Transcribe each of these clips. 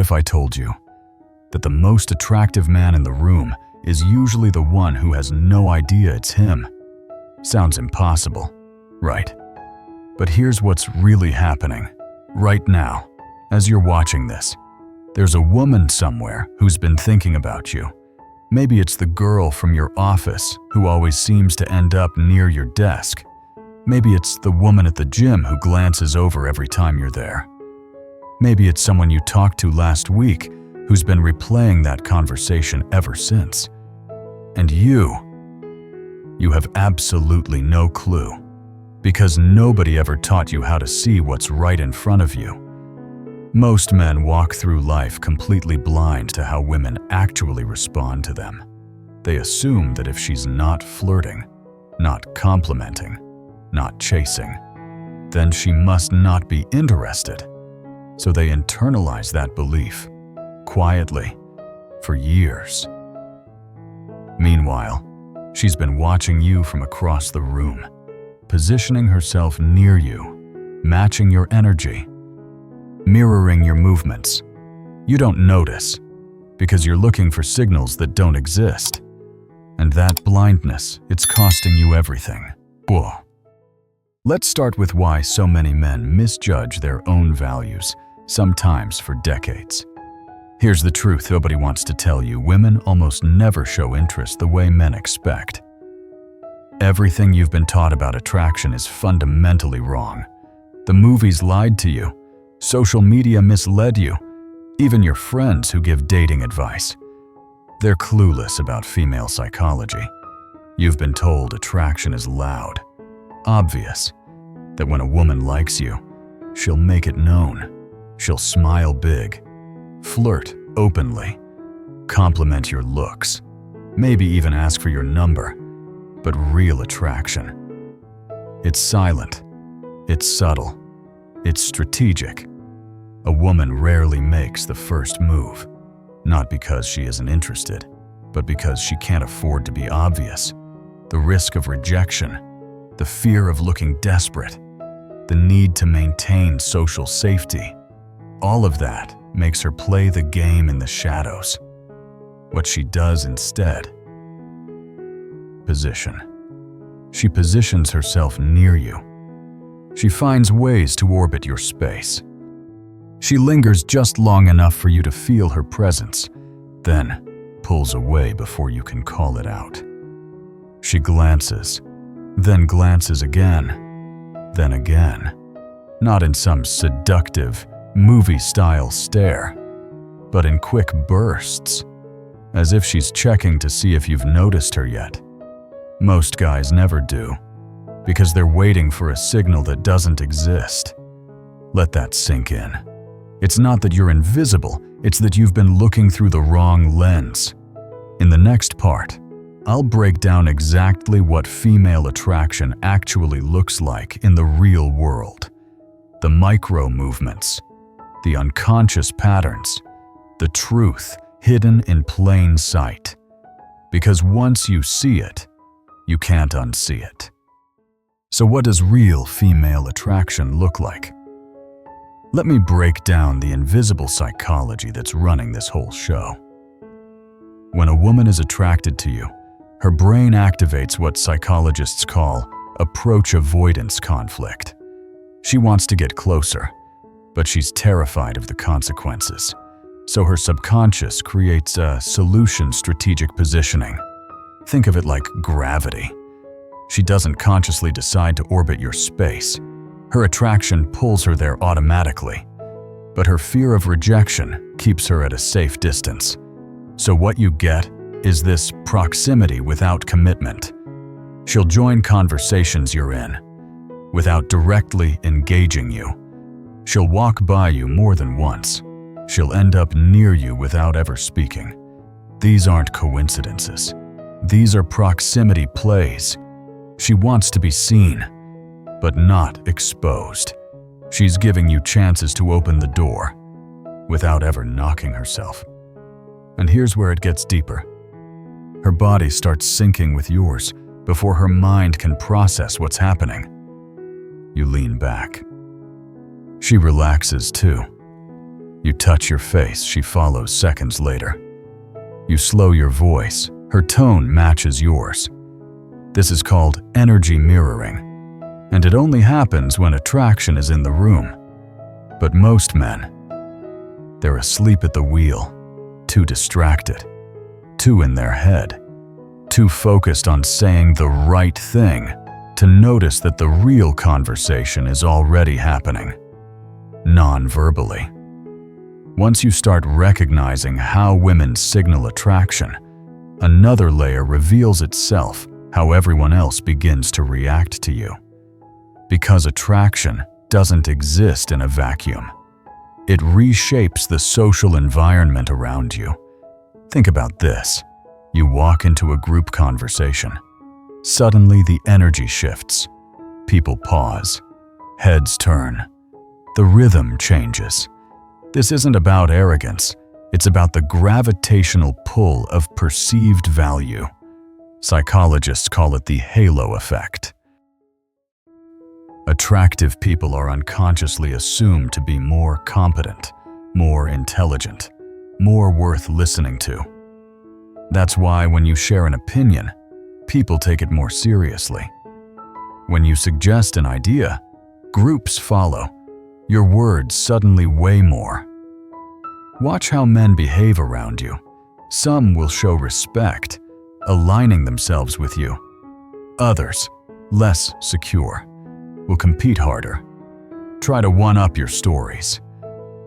if I told you that the most attractive man in the room is usually the one who has no idea it's him? Sounds impossible, right? But here's what's really happening. Right now, as you're watching this, there's a woman somewhere who's been thinking about you. Maybe it's the girl from your office who always seems to end up near your desk. Maybe it's the woman at the gym who glances over every time you're there. Maybe it's someone you talked to last week who's been replaying that conversation ever since. And you have absolutely no clue, because nobody ever taught you how to see what's right in front of you. Most men walk through life completely blind to how women actually respond to them. They assume that if she's not flirting, not complimenting, not chasing, then she must not be interested. So they internalize that belief, quietly, for years. Meanwhile, she's been watching you from across the room, positioning herself near you, matching your energy, mirroring your movements. You don't notice, because you're looking for signals that don't exist. And that blindness, it's costing you everything. Whoa. Let's start with why so many men misjudge their own values, sometimes for decades. Here's the truth nobody wants to tell you. Women almost never show interest the way men expect. Everything you've been taught about attraction is fundamentally wrong. The movies lied to you. Social media misled you. Even your friends who give dating advice. They're clueless about female psychology. You've been told attraction is loud, obvious, that when a woman likes you, she'll make it known. She'll smile big, flirt openly, compliment your looks, maybe even ask for your number. But real attraction, it's silent, it's subtle, it's strategic. A woman rarely makes the first move, not because she isn't interested, but because she can't afford to be obvious. The risk of rejection, the fear of looking desperate, the need to maintain social safety, all of that makes her play the game in the shadows. What she does instead, position. She positions herself near you. She finds ways to orbit your space. She lingers just long enough for you to feel her presence, then pulls away before you can call it out. She glances, then glances again, then again. Not in some seductive, movie-style stare, but in quick bursts, as if she's checking to see if you've noticed her yet. Most guys never do, because they're waiting for a signal that doesn't exist. Let that sink in. It's not that you're invisible, it's that you've been looking through the wrong lens. In the next part, I'll break down exactly what female attraction actually looks like in the real world. The micro movements, the unconscious patterns, the truth hidden in plain sight. Because once you see it, you can't unsee it. So what does real female attraction look like? Let me break down the invisible psychology that's running this whole show. When a woman is attracted to you, her brain activates what psychologists call approach avoidance conflict. She wants to get closer, but she's terrified of the consequences. So her subconscious creates a solution strategic positioning. Think of it like gravity. She doesn't consciously decide to orbit your space. Her attraction pulls her there automatically, but her fear of rejection keeps her at a safe distance. So what you get is this proximity without commitment. She'll join conversations you're in, without directly engaging you. She'll walk by you more than once. She'll end up near you without ever speaking. These aren't coincidences. These are proximity plays. She wants to be seen, but not exposed. She's giving you chances to open the door without ever knocking herself. And here's where it gets deeper. Her body starts syncing with yours before her mind can process what's happening. You lean back. She relaxes too. You touch your face, she follows seconds later. You slow your voice, her tone matches yours. This is called energy mirroring, and it only happens when attraction is in the room. But most men, they're asleep at the wheel, too distracted, too in their head, too focused on saying the right thing to notice that the real conversation is already happening, non-verbally. Once you start recognizing how women signal attraction, another layer reveals itself: how everyone else begins to react to you. Because attraction doesn't exist in a vacuum. It reshapes the social environment around you. Think about this. You walk into a group conversation. Suddenly the energy shifts. People pause. Heads turn. The rhythm changes. This isn't about arrogance. It's about the gravitational pull of perceived value. Psychologists call it the halo effect. Attractive people are unconsciously assumed to be more competent, more intelligent, more worth listening to. That's why when you share an opinion, people take it more seriously. When you suggest an idea, groups follow. Your words suddenly weigh more. Watch how men behave around you. Some will show respect, aligning themselves with you. Others, less secure, will compete harder, try to one-up your stories.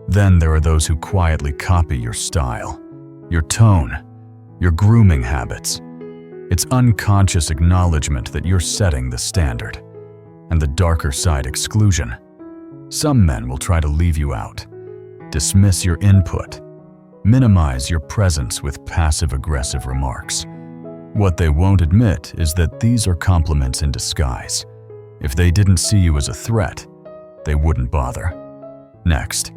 Then there are those who quietly copy your style, your tone, your grooming habits. It's unconscious acknowledgement that you're setting the standard. And the darker side, exclusion. Some men will try to leave you out, dismiss your input, minimize your presence with passive-aggressive remarks. What they won't admit is that these are compliments in disguise. If they didn't see you as a threat, they wouldn't bother. Next,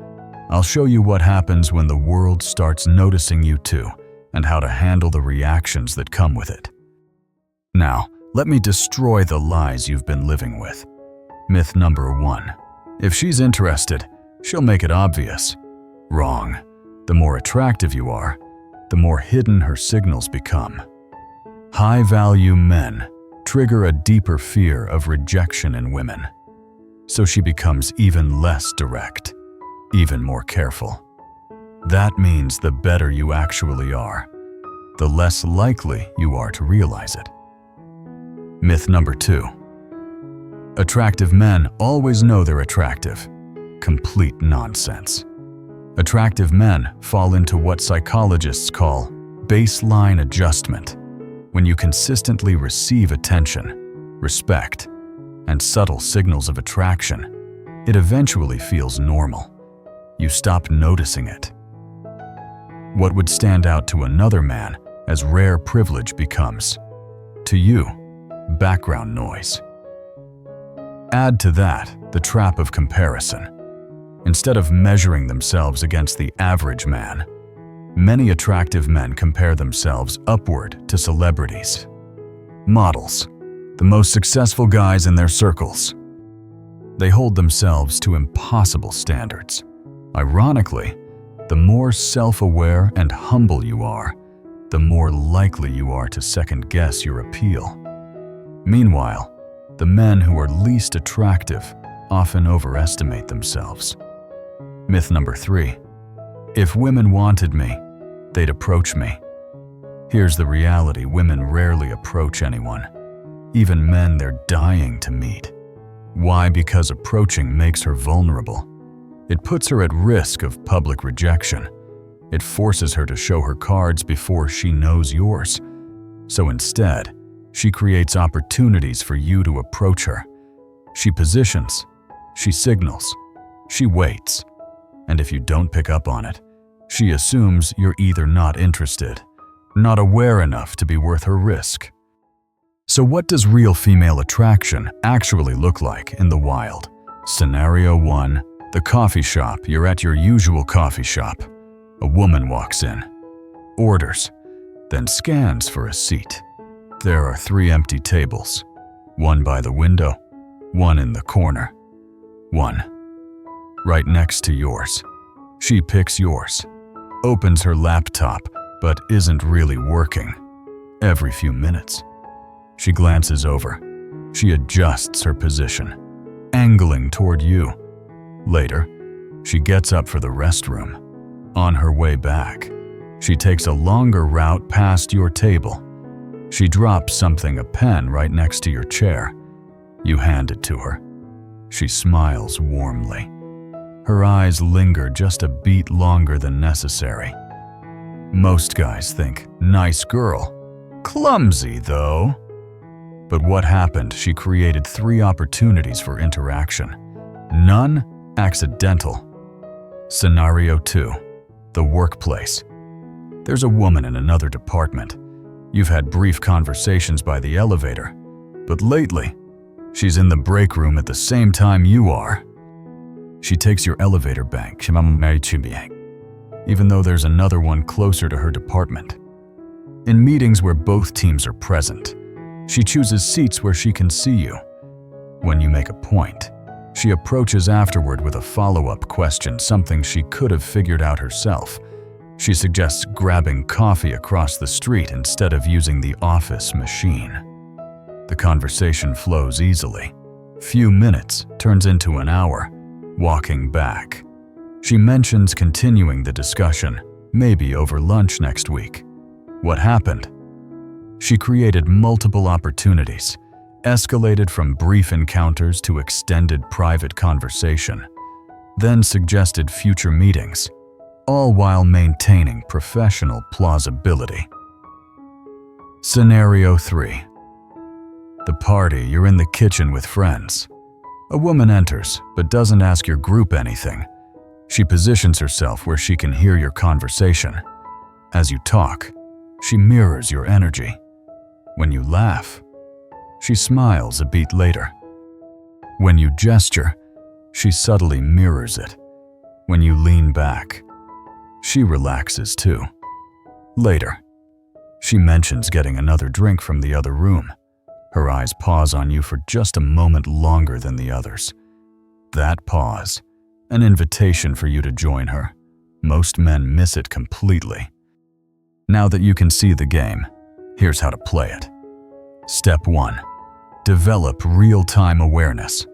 I'll show you what happens when the world starts noticing you too, and how to handle the reactions that come with it. Now, let me destroy the lies you've been living with. Myth number 1. If she's interested, she'll make it obvious. Wrong. The more attractive you are, the more hidden her signals become. High-value men trigger a deeper fear of rejection in women, so she becomes even less direct, even more careful. That means the better you actually are, the less likely you are to realize it. Myth number 2. Attractive men always know they're attractive. Complete nonsense. Attractive men fall into what psychologists call baseline adjustment. When you consistently receive attention, respect, and subtle signals of attraction, it eventually feels normal. You stop noticing it. What would stand out to another man as rare privilege becomes, to you, background noise. Add to that the trap of comparison. Instead of measuring themselves against the average man, many attractive men compare themselves upward to celebrities, models, the most successful guys in their circles. They hold themselves to impossible standards. Ironically, the more self-aware and humble you are, the more likely you are to second-guess your appeal. Meanwhile, the men who are least attractive often overestimate themselves. Myth number 3. If women wanted me, they'd approach me. Here's the reality: women rarely approach anyone, even men they're dying to meet. Why? Because approaching makes her vulnerable. It puts her at risk of public rejection. It forces her to show her cards before she knows yours. So instead, she creates opportunities for you to approach her. She positions, she signals, she waits. And if you don't pick up on it, she assumes you're either not interested, not aware enough to be worth her risk. So what does real female attraction actually look like in the wild? Scenario 1. The coffee shop. You're at your usual coffee shop. A woman walks in, orders, then scans for a seat. There are 3 empty tables, one by the window, one in the corner, one right next to yours. She picks yours, opens her laptop, but isn't really working. Every few minutes, she glances over. She adjusts her position, angling toward you. Later, she gets up for the restroom. On her way back, she takes a longer route past your table. She drops something, a pen, right next to your chair. You hand it to her. She smiles warmly. Her eyes linger just a beat longer than necessary. Most guys think, nice girl. Clumsy, though. But what happened? She created 3 opportunities for interaction. None accidental. Scenario 2. The workplace. There's a woman in another department. You've had brief conversations by the elevator, but lately, she's in the break room at the same time you are. She takes your elevator bank, even though there's another one closer to her department. In meetings where both teams are present, she chooses seats where she can see you. When you make a point, she approaches afterward with a follow-up question, something she could have figured out herself. She suggests grabbing coffee across the street instead of using the office machine. The conversation flows easily. Few minutes turns into an hour. Walking back, she mentions continuing the discussion, maybe over lunch next week. What happened? She created multiple opportunities, escalated from brief encounters to extended private conversation, then suggested future meetings, all while maintaining professional plausibility. Scenario 3. The party, you're in the kitchen with friends. A woman enters, but doesn't ask your group anything. She positions herself where she can hear your conversation. As you talk, she mirrors your energy. When you laugh, she smiles a beat later. When you gesture, she subtly mirrors it. When you lean back, she relaxes too. Later, she mentions getting another drink from the other room. Her eyes pause on you for just a moment longer than the others. That pause, an invitation for you to join her. Most men miss it completely. Now that you can see the game, here's how to play it. Step 1. Develop real-time awareness.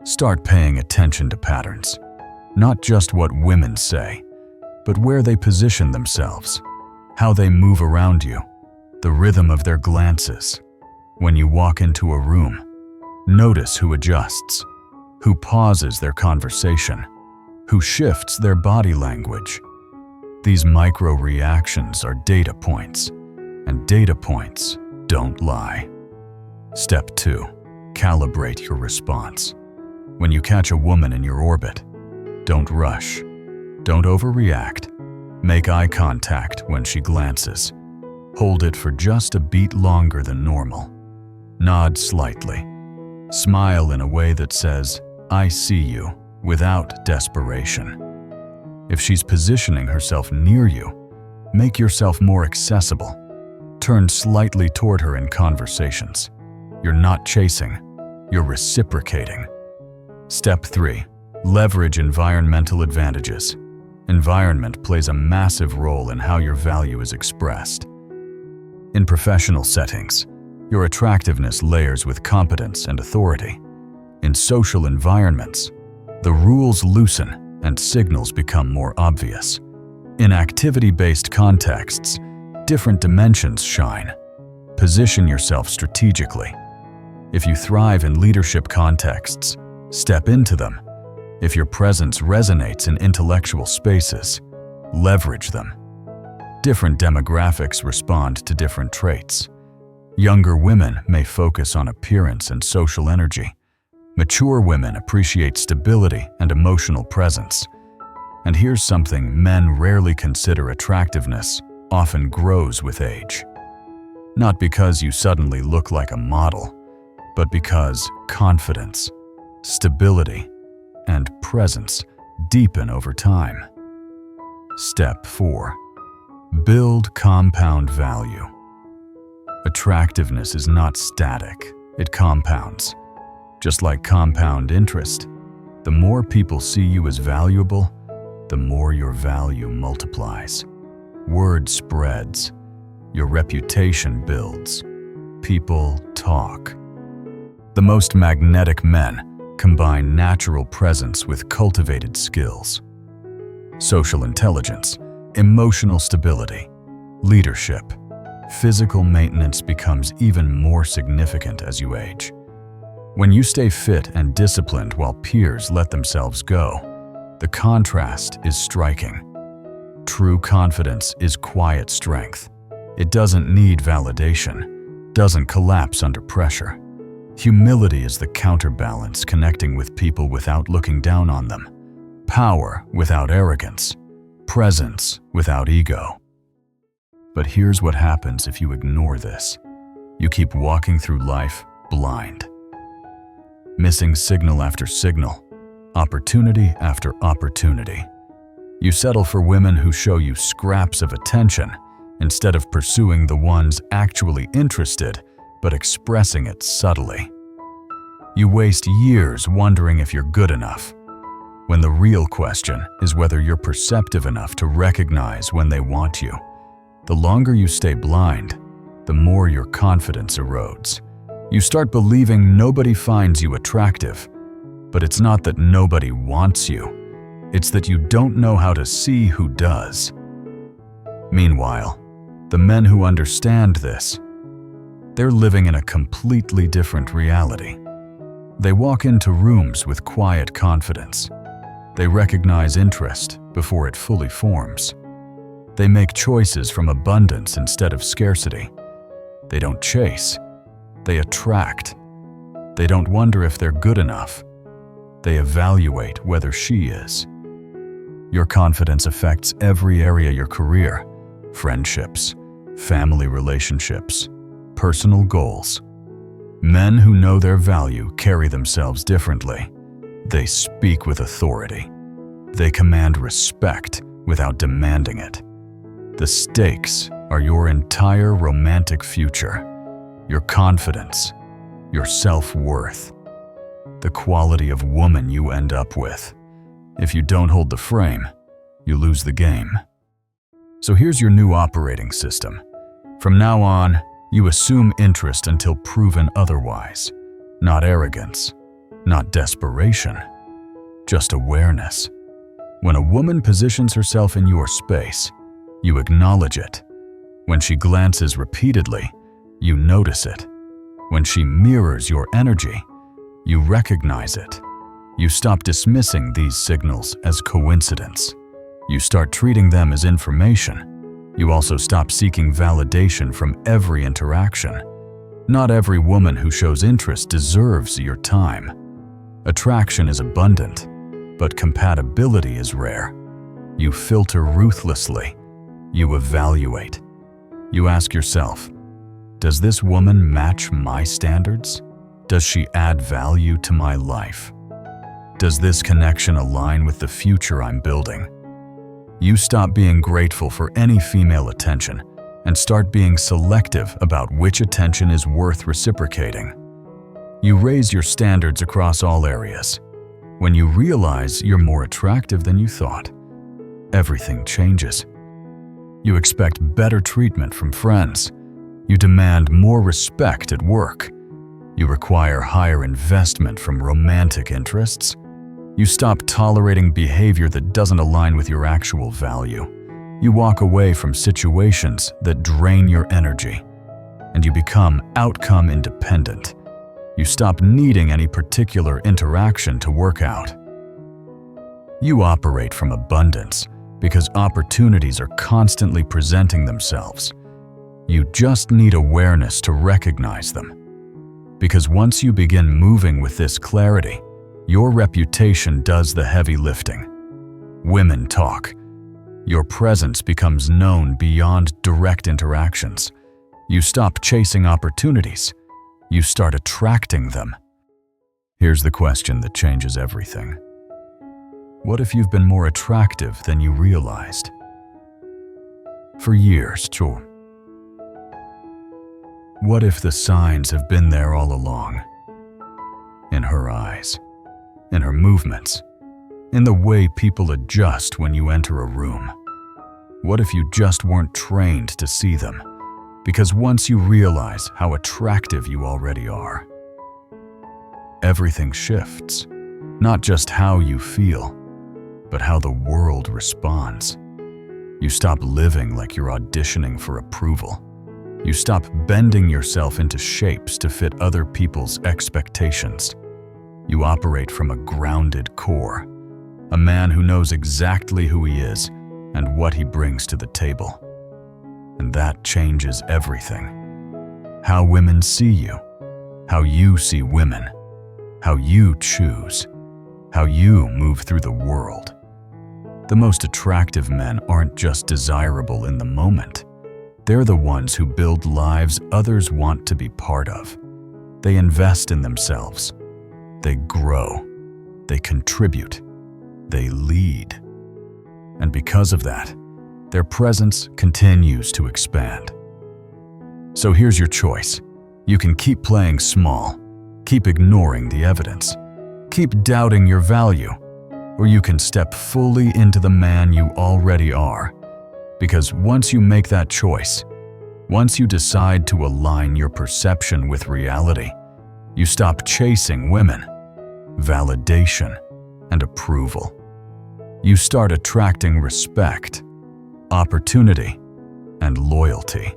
Start paying attention to patterns. Not just what women say, but where they position themselves, how they move around you, the rhythm of their glances. When you walk into a room, notice who adjusts, who pauses their conversation, who shifts their body language. These micro-reactions are data points, and data points don't lie. Step 2. Calibrate your response. When you catch a woman in your orbit, don't rush. Don't overreact. Make eye contact when she glances. Hold it for just a beat longer than normal. Nod slightly. Smile in a way that says, "I see you," without desperation. If she's positioning herself near you, make yourself more accessible. Turn slightly toward her in conversations. You're not chasing, you're reciprocating. Step 3. Leverage environmental advantages. Environment plays a massive role in how your value is expressed. In professional settings, your attractiveness layers with competence and authority. In social environments, the rules loosen and signals become more obvious. In activity-based contexts, different dimensions shine. Position yourself strategically. If you thrive in leadership contexts, step into them. If your presence resonates in intellectual spaces, leverage them. Different demographics respond to different traits. Younger women may focus on appearance and social energy. Mature women appreciate stability and emotional presence. And here's something men rarely consider: attractiveness often grows with age. Not because you suddenly look like a model, but because confidence, stability, and presence deepen over time. Step 4. Build compound value. Attractiveness is not static, it compounds. Just like compound interest, the more people see you as valuable, the more your value multiplies. Word spreads. Your reputation builds. People talk. The most magnetic men combine natural presence with cultivated skills. Social intelligence, emotional stability, leadership, physical maintenance becomes even more significant as you age. When you stay fit and disciplined while peers let themselves go, the contrast is striking. True confidence is quiet strength. It doesn't need validation, doesn't collapse under pressure. Humility is the counterbalance, connecting with people without looking down on them. Power without arrogance. Presence without ego. But here's what happens if you ignore this. You keep walking through life blind. Missing signal after signal, opportunity after opportunity. You settle for women who show you scraps of attention instead of pursuing the ones actually interested but expressing it subtly. You waste years wondering if you're good enough, when the real question is whether you're perceptive enough to recognize when they want you. The longer you stay blind, the more your confidence erodes. You start believing nobody finds you attractive, but it's not that nobody wants you. It's that you don't know how to see who does. Meanwhile, the men who understand this, they're living in a completely different reality. They walk into rooms with quiet confidence. They recognize interest before it fully forms. They make choices from abundance instead of scarcity. They don't chase. They attract. They don't wonder if they're good enough. They evaluate whether she is. Your confidence affects every area of your career: friendships, family relationships, personal goals. Men who know their value carry themselves differently. They speak with authority. They command respect without demanding it. The stakes are your entire romantic future, your confidence, your self-worth, the quality of woman you end up with. If you don't hold the frame, you lose the game. So here's your new operating system. From now on, you assume interest until proven otherwise. Not arrogance, not desperation, just awareness. When a woman positions herself in your space, you acknowledge it. When she glances repeatedly, you notice it. When she mirrors your energy, you recognize it. You stop dismissing these signals as coincidence. You start treating them as information. You also stop seeking validation from every interaction. Not every woman who shows interest deserves your time. Attraction is abundant, but compatibility is rare. You filter ruthlessly. You evaluate. You ask yourself, does this woman match my standards? Does she add value to my life? Does this connection align with the future I'm building? You stop being grateful for any female attention and start being selective about which attention is worth reciprocating. You raise your standards across all areas. When you realize you're more attractive than you thought, everything changes. You expect better treatment from friends. You demand more respect at work. You require higher investment from romantic interests. You stop tolerating behavior that doesn't align with your actual value. You walk away from situations that drain your energy, and you become outcome independent. You stop needing any particular interaction to work out. You operate from abundance because opportunities are constantly presenting themselves. You just need awareness to recognize them. Because once you begin moving with this clarity, your reputation does the heavy lifting. Women talk. Your presence becomes known beyond direct interactions. You stop chasing opportunities. You start attracting them. Here's the question that changes everything. What if you've been more attractive than you realized? For years, Joe. What if the signs have been there all along? In her eyes, in her movements, in the way people adjust when you enter a room. What if you just weren't trained to see them? Because once you realize how attractive you already are, everything shifts. Not just how you feel, but how the world responds. You stop living like you're auditioning for approval. You stop bending yourself into shapes to fit other people's expectations. You operate from a grounded core, a man who knows exactly who he is and what he brings to the table. And that changes everything. How women see you, how you see women, how you choose, how you move through the world. The most attractive men aren't just desirable in the moment. They're the ones who build lives others want to be part of. They invest in themselves. They grow. They contribute. They lead. And because of that, their presence continues to expand. So here's your choice. You can keep playing small, keep ignoring the evidence, keep doubting your value, or you can step fully into the man you already are. Because once you make that choice, once you decide to align your perception with reality, you stop chasing women, validation, and approval. You start attracting respect, opportunity, and loyalty.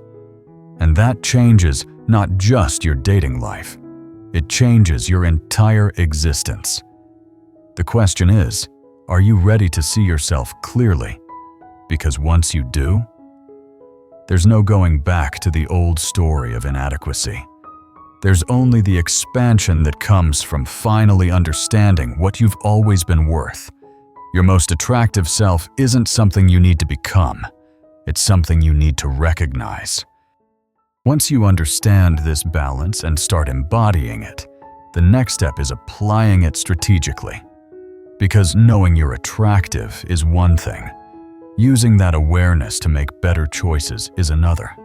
And that changes not just your dating life, it changes your entire existence. The question is, are you ready to see yourself clearly? Because once you do, there's no going back to the old story of inadequacy. There's only the expansion that comes from finally understanding what you've always been worth. Your most attractive self isn't something you need to become. It's something you need to recognize. Once you understand this balance and start embodying it, the next step is applying it strategically. Because knowing you're attractive is one thing. Using that awareness to make better choices is another.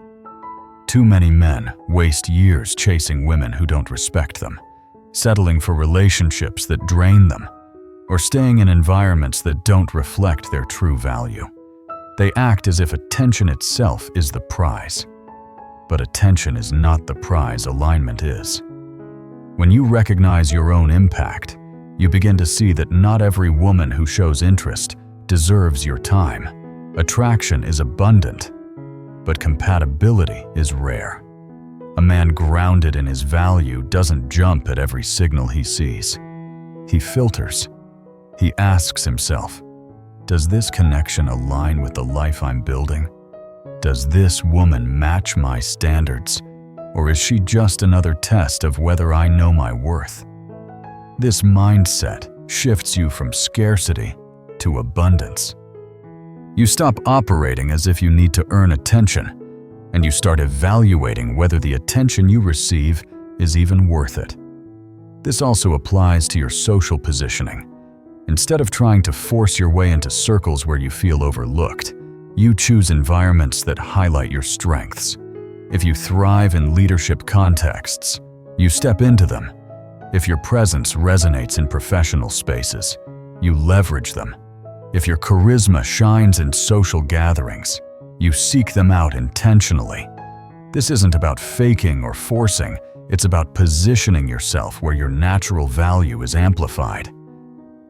Too many men waste years chasing women who don't respect them, settling for relationships that drain them, or staying in environments that don't reflect their true value. They act as if attention itself is the prize. But attention is not the prize, alignment is. When you recognize your own impact, you begin to see that not every woman who shows interest deserves your time. Attraction is abundant, but compatibility is rare. A man grounded in his value doesn't jump at every signal he sees. He filters. He asks himself, does this connection align with the life I'm building? Does this woman match my standards? Or is she just another test of whether I know my worth? This mindset shifts you from scarcity to abundance. You stop operating as if you need to earn attention, and you start evaluating whether the attention you receive is even worth it. This also applies to your social positioning. Instead of trying to force your way into circles where you feel overlooked, you choose environments that highlight your strengths. If you thrive in leadership contexts, you step into them. If your presence resonates in professional spaces, you leverage them. If your charisma shines in social gatherings, you seek them out intentionally. This isn't about faking or forcing, it's about positioning yourself where your natural value is amplified.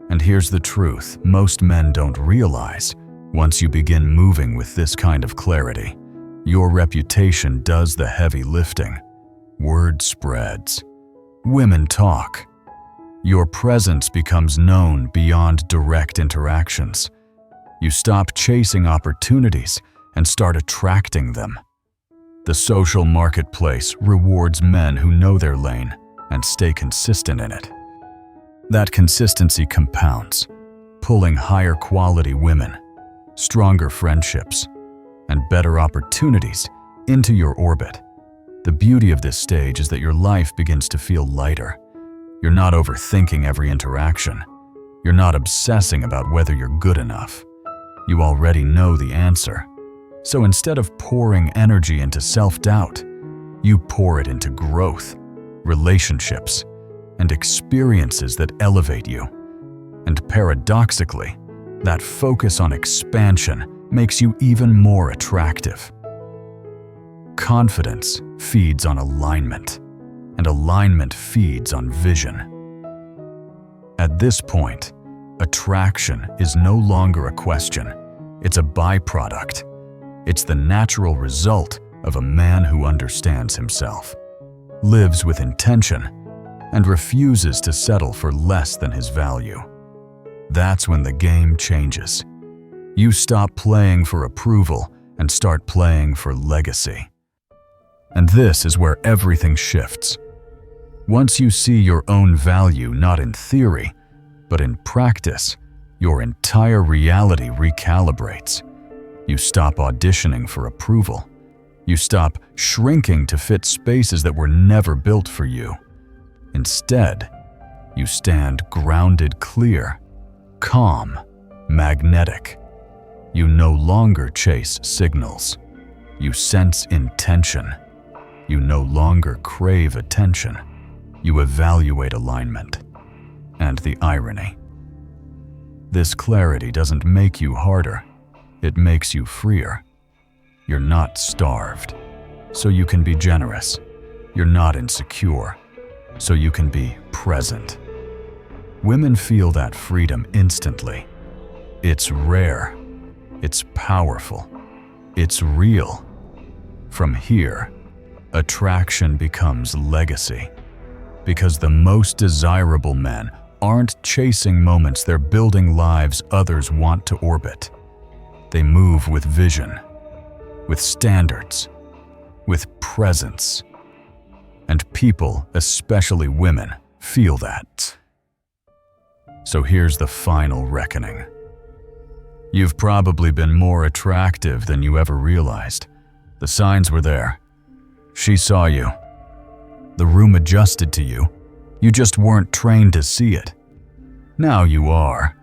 And here's the truth most men don't realize. Once you begin moving with this kind of clarity, your reputation does the heavy lifting. Word spreads. Women talk. Your presence becomes known beyond direct interactions. You stop chasing opportunities and start attracting them. The social marketplace rewards men who know their lane and stay consistent in it. That consistency compounds, pulling higher quality women, stronger friendships, and better opportunities into your orbit. The beauty of this stage is that your life begins to feel lighter. You're not overthinking every interaction. You're not obsessing about whether you're good enough. You already know the answer. So instead of pouring energy into self-doubt, you pour it into growth, relationships, and experiences that elevate you. And paradoxically, that focus on expansion makes you even more attractive. Confidence feeds on alignment, and alignment feeds on vision. At this point, attraction is no longer a question. It's a byproduct. It's the natural result of a man who understands himself, lives with intention, and refuses to settle for less than his value. That's when the game changes. You stop playing for approval and start playing for legacy. And this is where everything shifts. Once you see your own value not in theory, but in practice, your entire reality recalibrates. You stop auditioning for approval. You stop shrinking to fit spaces that were never built for you. Instead, you stand grounded clear, calm, magnetic. You no longer chase signals. You sense intention. You no longer crave attention. You evaluate alignment. And the irony. This clarity doesn't make you harder. It makes you freer. You're not starved, so you can be generous. You're not insecure, so you can be present. Women feel that freedom instantly. It's rare. It's powerful. It's real. From here, attraction becomes legacy. Because the most desirable men aren't chasing moments, they're building lives others want to orbit. They move with vision, with standards, with presence. And people, especially women, feel that. So here's the final reckoning. You've probably been more attractive than you ever realized. The signs were there. She saw you. The room adjusted to you. You just weren't trained to see it. Now you are.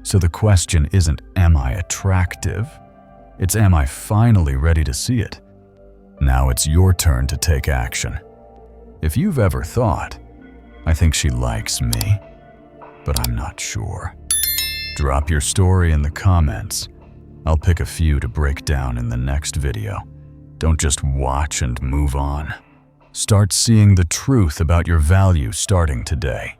So the question isn't, am I attractive? It's, am I finally ready to see it? Now it's your turn to take action. If you've ever thought, I think she likes me, but I'm not sure, drop your story in the comments. I'll pick a few to break down in the next video. Don't just watch and move on. Start seeing the truth about your value starting today.